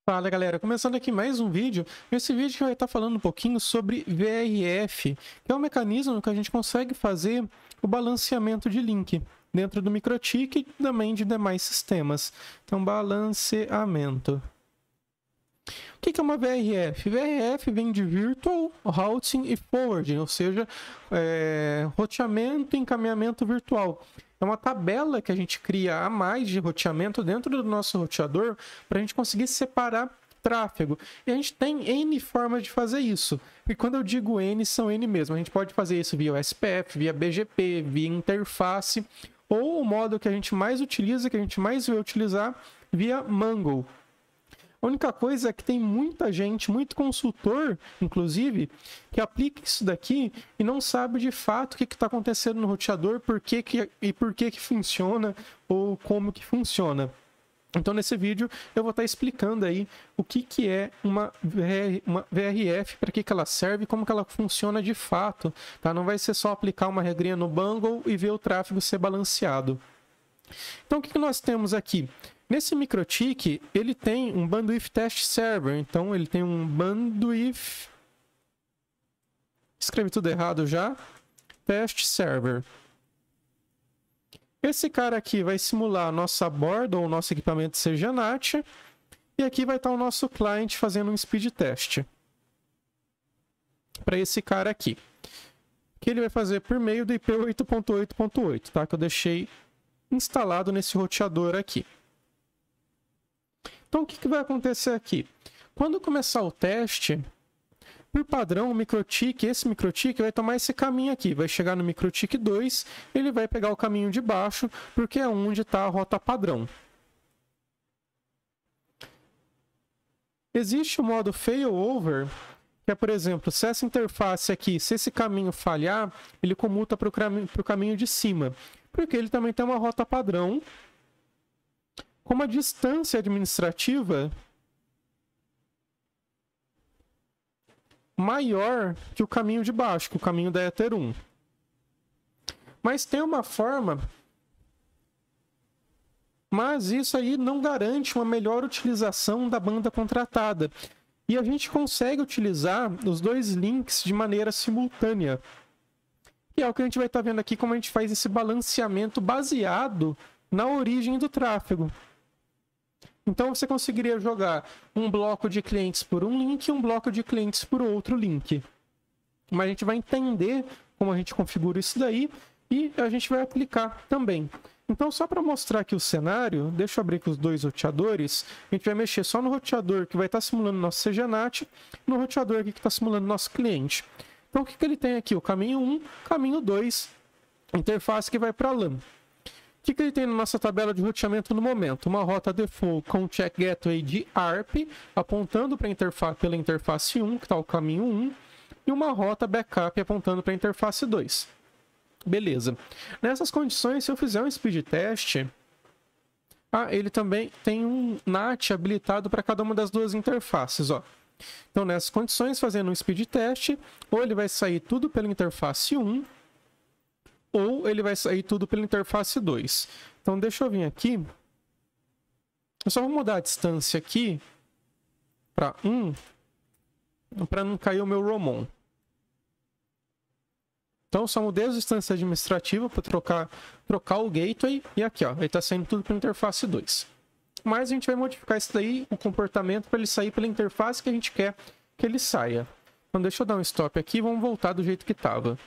Fala galera, começando aqui mais um vídeo. Nesse vídeo a gente vai estar falando um pouquinho sobre VRF, que é um mecanismo que a gente consegue fazer o balanceamento de link dentro do MikroTik e também de demais sistemas. Então, balanceamento. O que é uma VRF? VRF vem de Virtual Routing e Forwarding, ou seja, roteamento e encaminhamento virtual. É uma tabela que a gente cria a mais de roteamento dentro do nosso roteador para a gente conseguir separar tráfego. E a gente tem N formas de fazer isso. E quando eu digo N, são N mesmo. A gente pode fazer isso via SPF, via BGP, via interface, ou o modo que a gente mais utiliza, que a gente mais vê utilizar, via Mango. A única coisa é que tem muita gente, muito consultor, inclusive, que aplica isso daqui e não sabe de fato o que está acontecendo no roteador, por que funciona ou como que funciona. Então, nesse vídeo, eu vou estar explicando aí o que é uma VRF, para que ela serve, como que ela funciona de fato. Tá? Não vai ser só aplicar uma regrinha no Bungle e ver o tráfego ser balanceado. Então, o que nós temos aqui? Nesse MikroTik, ele tem um Bandwidth Test Server. Então, ele tem um Bandwidth... Escrevi tudo errado já. Test Server. Esse cara aqui vai simular a nossa borda ou o nosso equipamento CGNAT. E aqui vai estar o nosso cliente fazendo um speed test. Para esse cara aqui. Que ele vai fazer por meio do IP 8.8.8, tá? Que eu deixei instalado nesse roteador aqui. Então, o que vai acontecer aqui? Quando começar o teste, por padrão, esse MikroTik vai tomar esse caminho aqui. Vai chegar no MikroTik 2, ele vai pegar o caminho de baixo, porque é onde está a rota padrão. Existe o modo failover, que é, por exemplo, se essa interface aqui, se esse caminho falhar, ele comuta para o caminho de cima. Porque ele também tem uma rota padrão, com uma distância administrativa maior que o caminho de baixo, que o caminho da Ether 1. Mas tem uma forma... Mas isso aí não garante uma melhor utilização da banda contratada. E a gente consegue utilizar os dois links de maneira simultânea. E é o que a gente vai estar vendo aqui, como a gente faz esse balanceamento baseado na origem do tráfego. Então, você conseguiria jogar um bloco de clientes por um link e um bloco de clientes por outro link. Mas a gente vai entender como a gente configura isso daí e a gente vai aplicar também. Então, só para mostrar aqui o cenário, deixa eu abrir aqui os dois roteadores. A gente vai mexer só no roteador que vai estar simulando nosso CGNAT e no roteador aqui que está simulando nosso cliente. Então, o que ele tem aqui? O caminho 1, caminho 2, interface que vai para a LAN. O que ele tem na nossa tabela de roteamento no momento? Uma rota default com check gateway de ARP, apontando pela interface 1, que está o caminho 1, e uma rota backup apontando para a interface 2. Beleza. Nessas condições, se eu fizer um speed test, ele também tem um NAT habilitado para cada uma das duas interfaces. Ó. Então, nessas condições, fazendo um speed test, ou ele vai sair tudo pela interface 1, ou ele vai sair tudo pela interface 2. Então, deixa eu vir aqui. Eu só vou mudar a distância aqui para 1, para não cair o meu ROMON. Então, só mudei a distância administrativa para trocar o gateway. E aqui, ó, ele está saindo tudo pela interface 2. Mas a gente vai modificar isso daí, o comportamento, para ele sair pela interface que a gente quer que ele saia. Então, deixa eu dar um stop aqui e vamos voltar do jeito que estava.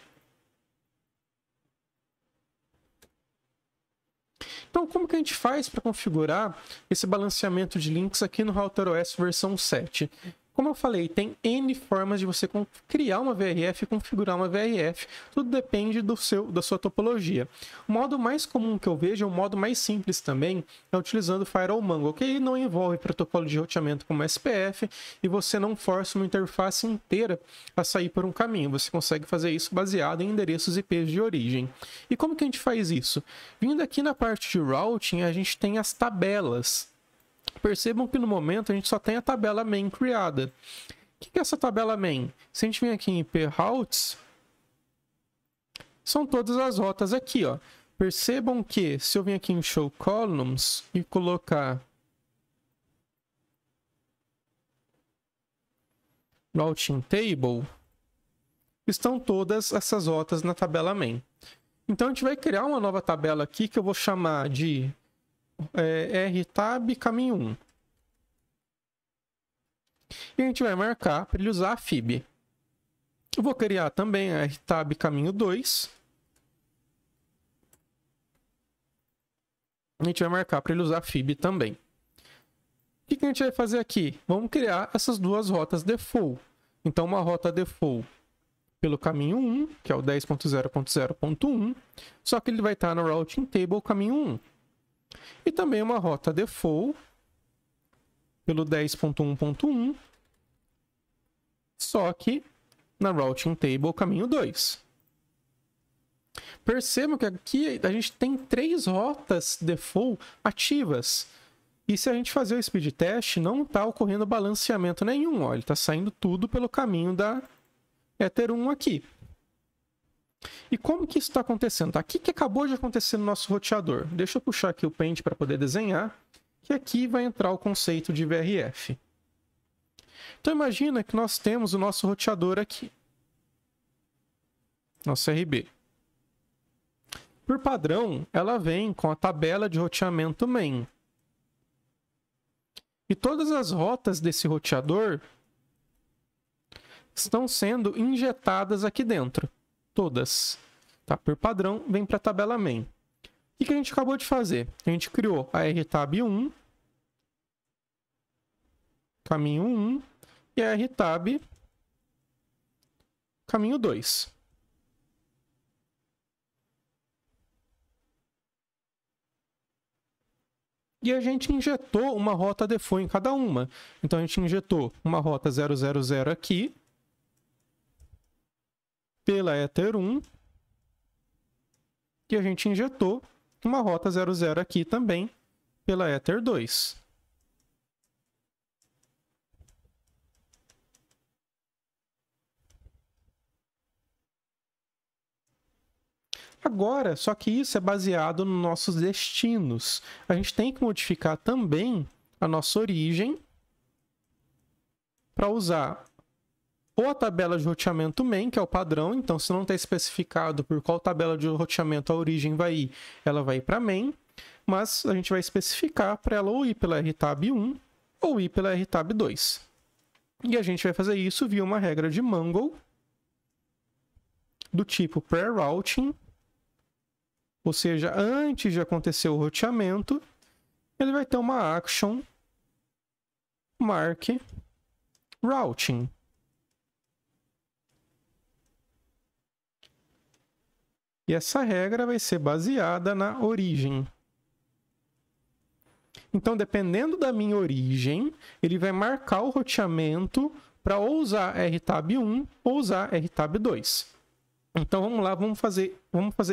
Então, como que a gente faz para configurar esse balanceamento de links aqui no RouterOS versão 7? Como eu falei, tem N formas de você criar uma VRF e configurar uma VRF. Tudo depende da sua topologia. O modo mais comum que eu vejo, o modo mais simples também, é utilizando o Firewall Mango, que não envolve protocolo de roteamento como SPF e você não força uma interface inteira a sair por um caminho. Você consegue fazer isso baseado em endereços IPs de origem. E como que a gente faz isso? Vindo aqui na parte de routing, a gente tem as tabelas. Percebam que no momento a gente só tem a tabela main criada. O que é essa tabela main? Se a gente vem aqui em IP routes, são todas as rotas aqui, ó. Percebam que se eu vir aqui em show columns e colocar routing table, estão todas essas rotas na tabela main. Então a gente vai criar uma nova tabela aqui que eu vou chamar de rtab caminho 1. E a gente vai marcar para ele usar a fib. Eu vou criar também a rtab caminho 2. A gente vai marcar para ele usar a fib também. O que a gente vai fazer aqui? Vamos criar essas duas rotas default. Então uma rota default pelo caminho 1, que é o 10.0.0.1, só que ele vai estar no routing table caminho 1. E também uma rota default pelo 10.1.1, só que na routing table caminho 2. Percebam que aqui a gente tem 3 rotas default ativas. E se a gente fazer o speed test, não está ocorrendo balanceamento nenhum. Ó, ele está saindo tudo pelo caminho da Ether 1 aqui. E como que isso está acontecendo? Aqui que acabou de acontecer no nosso roteador. Deixa eu puxar aqui o Paint para poder desenhar. Que aqui vai entrar o conceito de VRF. Então imagina que nós temos o nosso roteador aqui. Nosso RB. Por padrão, ela vem com a tabela de roteamento main. E todas as rotas desse roteador estão sendo injetadas aqui dentro. Todas. Tá? Por padrão, vem para a tabela main. O que a gente acabou de fazer? A gente criou a rtab 1, caminho 1, e a rtab caminho 2. E a gente injetou uma rota default em cada uma. Então a gente injetou uma rota 000 aqui, pela Ether 1, e a gente injetou uma rota 00 aqui também, pela Ether 2. Agora, só que isso é baseado nos nossos destinos. A gente tem que modificar também a nossa origem para usar ou a tabela de roteamento main, que é o padrão. Então, se não está especificado por qual tabela de roteamento a origem vai ir, ela vai ir para main. Mas a gente vai especificar para ela ou ir pela rtab 1 ou ir pela rtab 2. E a gente vai fazer isso via uma regra de Mongo do tipo pre-routing. Ou seja, antes de acontecer o roteamento, ele vai ter uma action mark routing. E essa regra vai ser baseada na origem. Então, dependendo da minha origem, ele vai marcar o roteamento para ou usar rtab 1 ou usar rtab 2. Então vamos lá, vamos fazer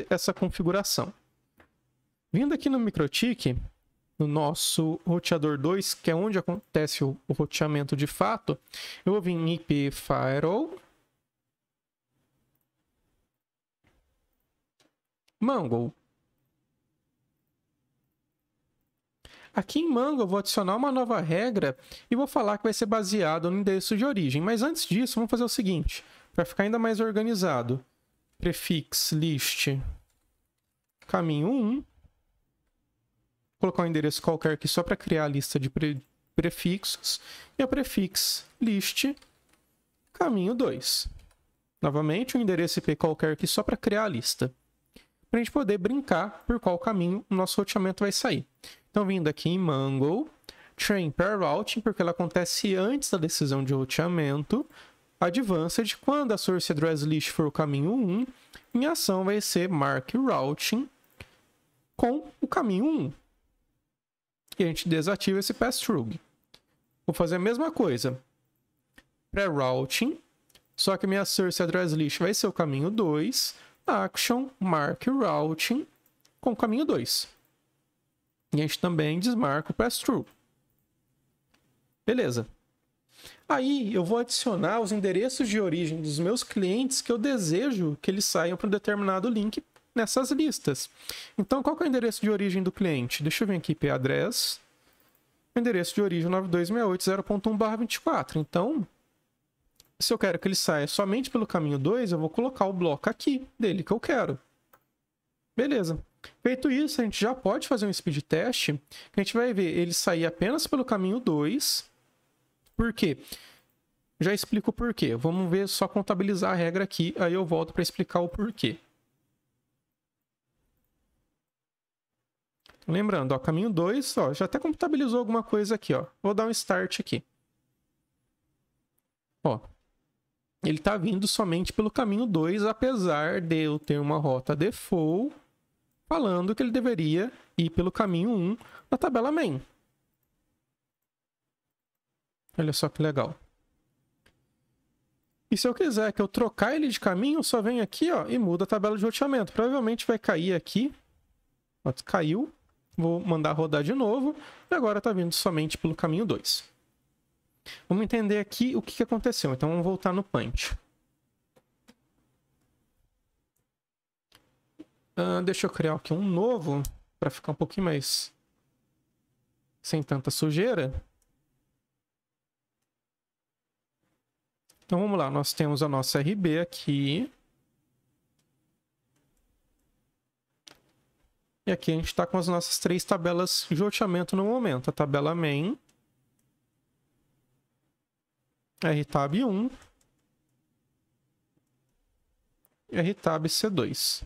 essa configuração. Vindo aqui no MikroTik, no nosso roteador 2, que é onde acontece o roteamento de fato, eu vou vir em IP Firewall, Mongo. Aqui em Mongo eu vou adicionar uma nova regra e vou falar que vai ser baseado no endereço de origem. Mas antes disso, vamos fazer o seguinte, para ficar ainda mais organizado. Prefix list caminho 1. Vou colocar um endereço qualquer aqui só para criar a lista de prefixos. E a prefix list caminho 2. Novamente, um endereço IP qualquer aqui só para criar a lista. Para a gente poder brincar por qual caminho o nosso roteamento vai sair. Então, vindo aqui em Mongo, train pair routing, porque ela acontece antes da decisão de roteamento. Advanced, quando a source address list for o caminho 1, em ação vai ser mark routing com o caminho 1. E a gente desativa esse pass-through. Vou fazer a mesma coisa. Pré-routing, só que minha source address list vai ser o caminho 2. Action mark routing com o caminho 2. E a gente também desmarca o pass-through. Beleza. Aí eu vou adicionar os endereços de origem dos meus clientes que eu desejo que eles saiam para um determinado link nessas listas. Então, qual que é o endereço de origem do cliente? Deixa eu vir aqui, IP address. O endereço de origem 9268.0.1/24. Então, Se eu quero que ele saia somente pelo caminho 2, eu vou colocar o bloco aqui dele que eu quero. Beleza. Feito isso, a gente já pode fazer um speed test, que a gente vai ver ele sair apenas pelo caminho 2. Por quê? Já explico o porquê. Vamos ver, só contabilizar a regra aqui, aí eu volto para explicar o porquê. Lembrando, ó, caminho 2, ó, já até contabilizou alguma coisa aqui, ó. Vou dar um start aqui. Ó, ele está vindo somente pelo caminho 2, apesar de eu ter uma rota default falando que ele deveria ir pelo caminho 1 na tabela main. Olha só que legal. E se eu quiser que eu trocar ele de caminho, eu só venho aqui, ó, e muda a tabela de roteamento. Provavelmente vai cair aqui. Ó, caiu. Vou mandar rodar de novo. E agora está vindo somente pelo caminho 2. Vamos entender aqui o que aconteceu. Então vamos voltar no punch. Deixa eu criar aqui um novo, para ficar um pouquinho mais sem tanta sujeira. Então vamos lá, nós temos a nossa RB aqui. E aqui a gente está com as nossas 3 tabelas de roteamento no momento. A tabela main, RTAB 1 e RTAB C2.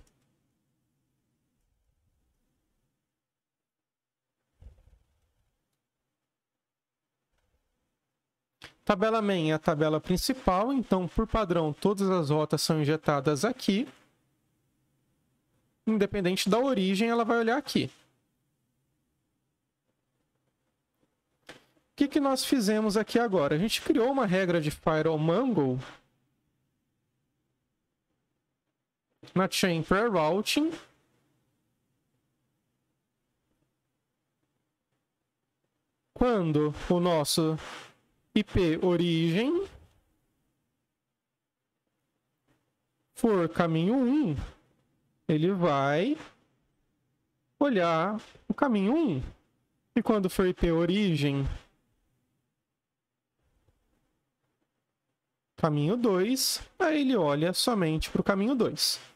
Tabela main é a tabela principal, então, por padrão, todas as rotas são injetadas aqui. Independente da origem, ela vai olhar aqui. O que nós fizemos aqui agora? A gente criou uma regra de Firewall Mongo na Chain Pre-Routing. Quando o nosso IP origem for caminho 1, ele vai olhar o caminho 1. E quando for IP origem caminho 2, aí ele olha somente para o caminho 2.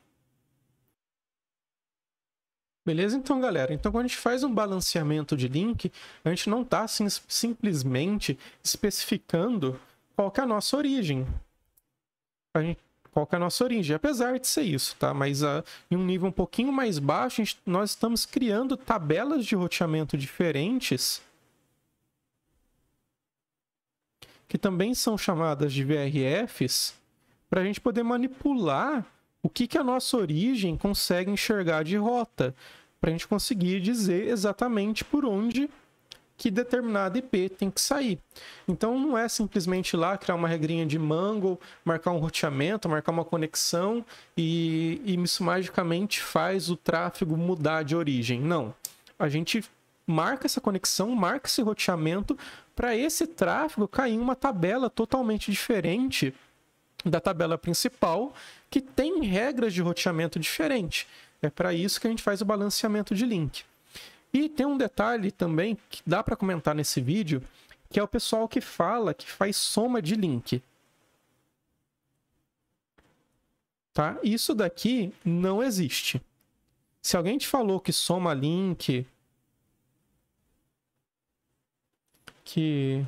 Beleza? Então, galera, quando a gente faz um balanceamento de link, a gente não está simplesmente especificando qual que é a nossa origem. Qual que é a nossa origem, apesar de ser isso, tá? Mas em um nível um pouquinho mais baixo, nós estamos criando tabelas de roteamento diferentes, que também são chamadas de VRFs, para a gente poder manipular o que a nossa origem consegue enxergar de rota, para a gente conseguir dizer exatamente por onde que determinada IP tem que sair. Então não é simplesmente ir lá criar uma regrinha de Mongo, marcar um roteamento, marcar uma conexão e isso magicamente faz o tráfego mudar de origem. Não. A gente marca essa conexão, marca esse roteamento para esse tráfego cair em uma tabela totalmente diferente da tabela principal, que tem regras de roteamento diferentes. É para isso que a gente faz o balanceamento de link. E tem um detalhe também que dá para comentar nesse vídeo, que é o pessoal que fala que faz soma de link. Tá? Isso daqui não existe. Se alguém te falou que soma link, que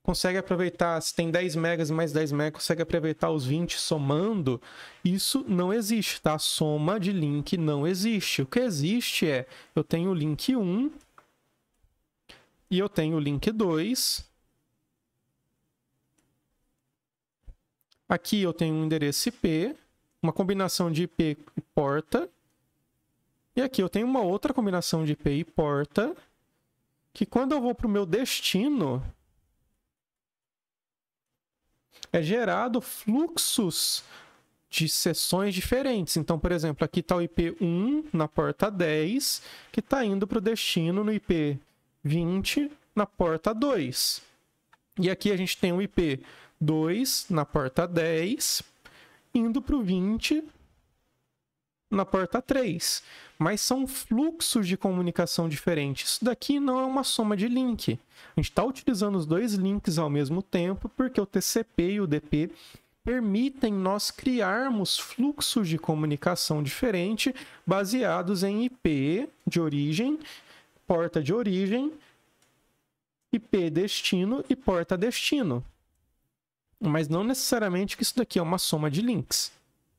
consegue aproveitar, se tem 10 megas e mais 10 megas, consegue aproveitar os 20 somando, isso não existe, tá? Soma de link não existe. O que existe é, eu tenho o link 1 e eu tenho o link 2. Aqui eu tenho um endereço IP, uma combinação de IP e porta. E aqui eu tenho uma outra combinação de IP e porta, que quando eu vou para o meu destino, é gerado fluxos de sessões diferentes. Então, por exemplo, aqui está o IP 1 na porta 10, que está indo para o destino no IP 20 na porta 2. E aqui a gente tem o IP 2 na porta 10, indo para o 20 na porta 3. Mas são fluxos de comunicação diferentes. Isso daqui não é uma soma de link. A gente está utilizando os dois links ao mesmo tempo, porque o TCP e o UDP permitem nós criarmos fluxos de comunicação diferente baseados em IP de origem, porta de origem, IP destino e porta destino. Mas não necessariamente que isso daqui é uma soma de links.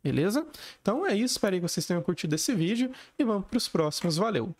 Beleza? Então é isso, espero que vocês tenham curtido esse vídeo e vamos para os próximos. Valeu!